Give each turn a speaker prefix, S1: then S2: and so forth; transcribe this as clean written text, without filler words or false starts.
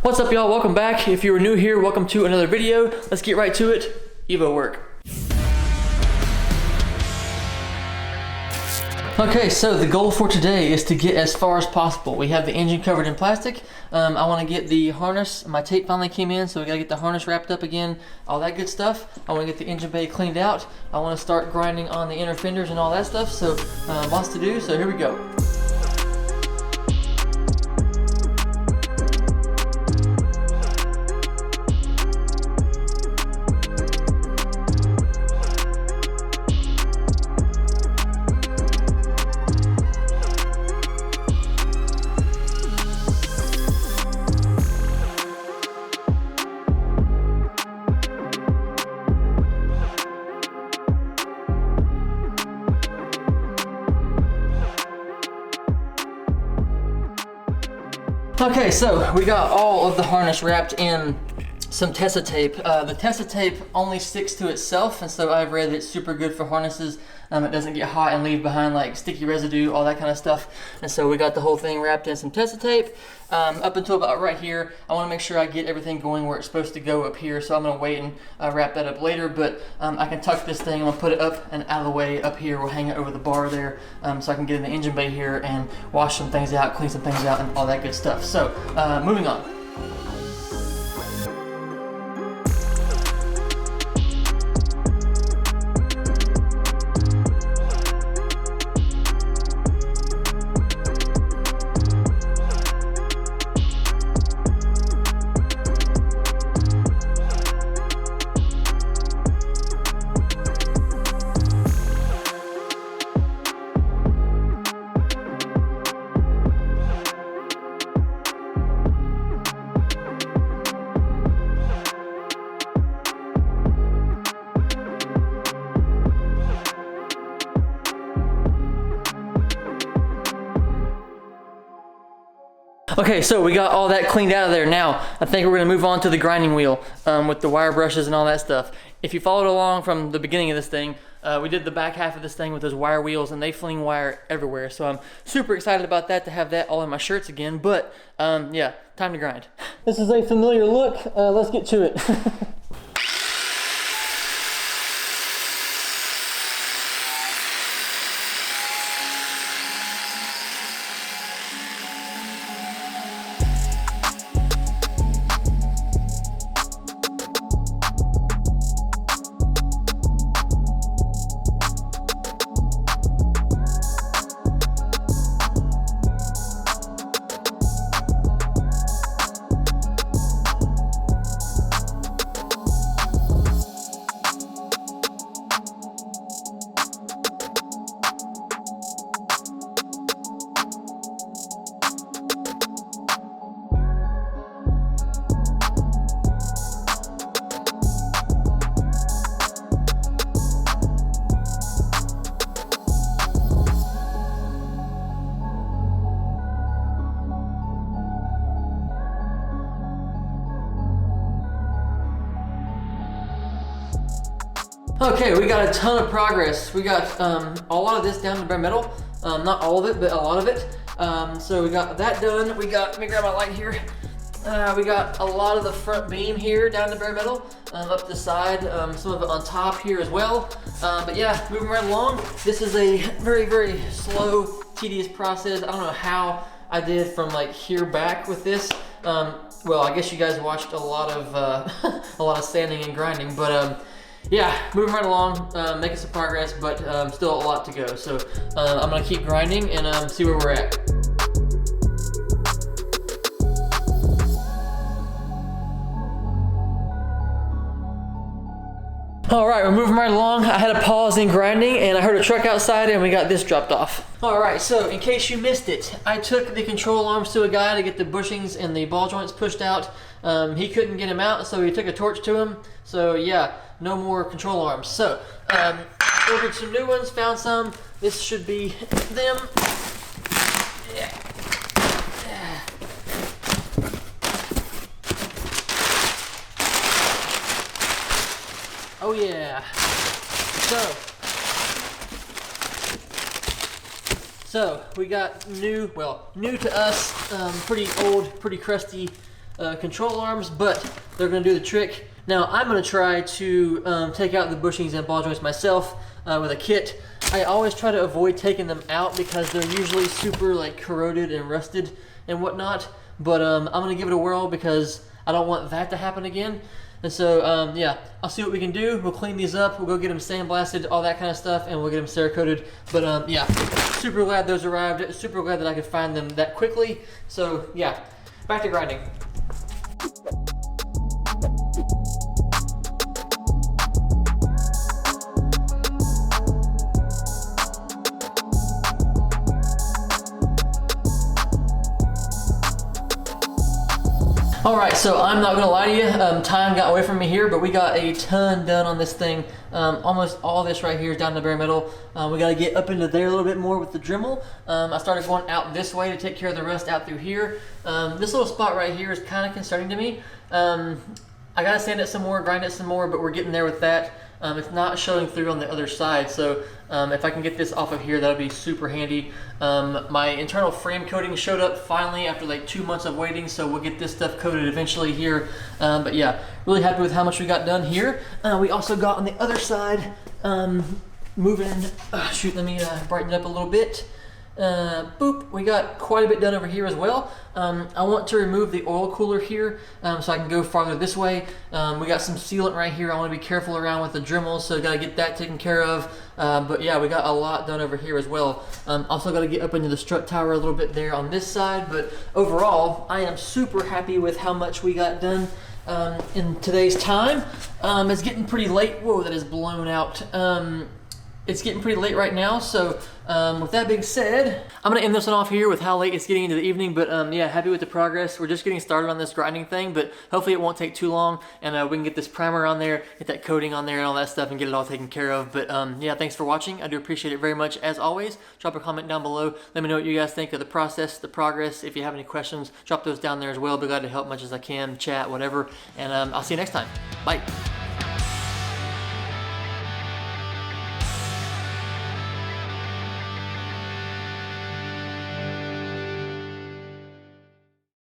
S1: What's up, y'all? Welcome back. If you are new here, welcome to another video. Let's get right to it. Evo work. Okay, so the goal for today is to get as far as possible. We have the engine covered in plastic. I want to get the harness. My tape finally came in, so we got to get the harness wrapped up again, all that good stuff. I want to get the engine bay cleaned out. I want to start grinding on the inner fenders and all that stuff, so lots to do, so here we go. Okay, so we got all of the harness wrapped in some Tessa tape. The Tessa tape only sticks to itself, and so I've read it's super good for harnesses. It doesn't get hot and leave behind like sticky residue, all that kind of stuff. And so we got the whole thing wrapped in some Tessa tape. Up until about right here, I want to make sure I get everything going where it's supposed to go up here, so I'm going to wait and wrap that up later, but I can tuck this thing. I'm going to put it up and out of the way up here. We'll hang it over the bar there, so I can get in the engine bay here and wash some things out, clean some things out, and all that good stuff. So moving on. Okay, so we got all that cleaned out of there. Now, I think we're gonna move on to the grinding wheel with the wire brushes and all that stuff. If you followed along from the beginning of this thing, we did the back half of this thing with those wire wheels, and they fling wire everywhere. So I'm super excited about that, to have that all in my shirts again. But yeah, time to grind. This is a familiar look. Let's get to it. Okay, we got a ton of progress. We got a lot of this down to bare metal. Not all of it, but a lot of it. So we got that done. We got, let me grab my light here. We got a lot of the front beam here down to bare metal, up the side, some of it on top here as well. But yeah, moving right along. This is a very, very slow, tedious process. I don't know how I did from like here back with this. Well, I guess you guys watched a lot of a lot of sanding and grinding, but yeah, moving right along, making some progress, but still a lot to go. So I'm gonna keep grinding and see where we're at. All right, we're moving right along. I had a pause in grinding and I heard a truck outside and we got this dropped off. All right, so in case you missed it, I took the control arms to a guy to get the bushings and the ball joints pushed out. He couldn't get them out, so he took a torch to him. So yeah, no more control arms. So ordered some new ones, found some. This should be them. Yeah. Oh yeah. So we got new, well, new to us, pretty old, pretty crusty control arms, but they're gonna do the trick. Now I'm gonna try to take out the bushings and ball joints myself with a kit. I always try to avoid taking them out because they're usually super like corroded and rusted and whatnot. But I'm gonna give it a whirl because I don't want that to happen again. And so yeah, I'll see what we can do. We'll clean these up. We'll go get them sandblasted, all that kind of stuff, and we'll get them Cerakoted. But yeah, super glad those arrived. Super glad that I could find them that quickly. So yeah, back to grinding. All right, so I'm not gonna lie to you, time got away from me here, but we got a ton done on this thing. Almost all this right here is down to bare metal. We gotta get up into there a little bit more with the Dremel. I started going out this way to take care of the rust out through here. This little spot right here is kind of concerning to me. I gotta sand it some more, grind it some more, but we're getting there with that. It's not showing through on the other side, so if I can get this off of here, that'll be super handy. My internal frame coating showed up finally after like 2 months of waiting, so we'll get this stuff coated eventually here. But yeah, really happy with how much we got done here. We also got on the other side, moving, shoot, let me brighten it up a little bit. Boop, we got quite a bit done over here as well. I want to remove the oil cooler here so I can go farther this way. We got some sealant right here. I want to be careful around with the Dremel, so got to get that taken care of. But yeah, we got a lot done over here as well. Also got to get up into the strut tower a little bit there on this side, but overall I am super happy with how much we got done in today's time. It's getting pretty late. Whoa, that is blown out. It's getting pretty late right now, so with that being said, I'm gonna end this one off here with how late it's getting into the evening, but yeah, happy with the progress. We're just getting started on this grinding thing, but hopefully it won't take too long, and we can get this primer on there, get that coating on there and all that stuff, and get it all taken care of. But yeah, thanks for watching. I do appreciate it very much. As always, drop a comment down below. Let me know what you guys think of the process, the progress. If you have any questions, drop those down there as well. Be glad to help much as I can, chat, whatever, and I'll see you next time. Bye.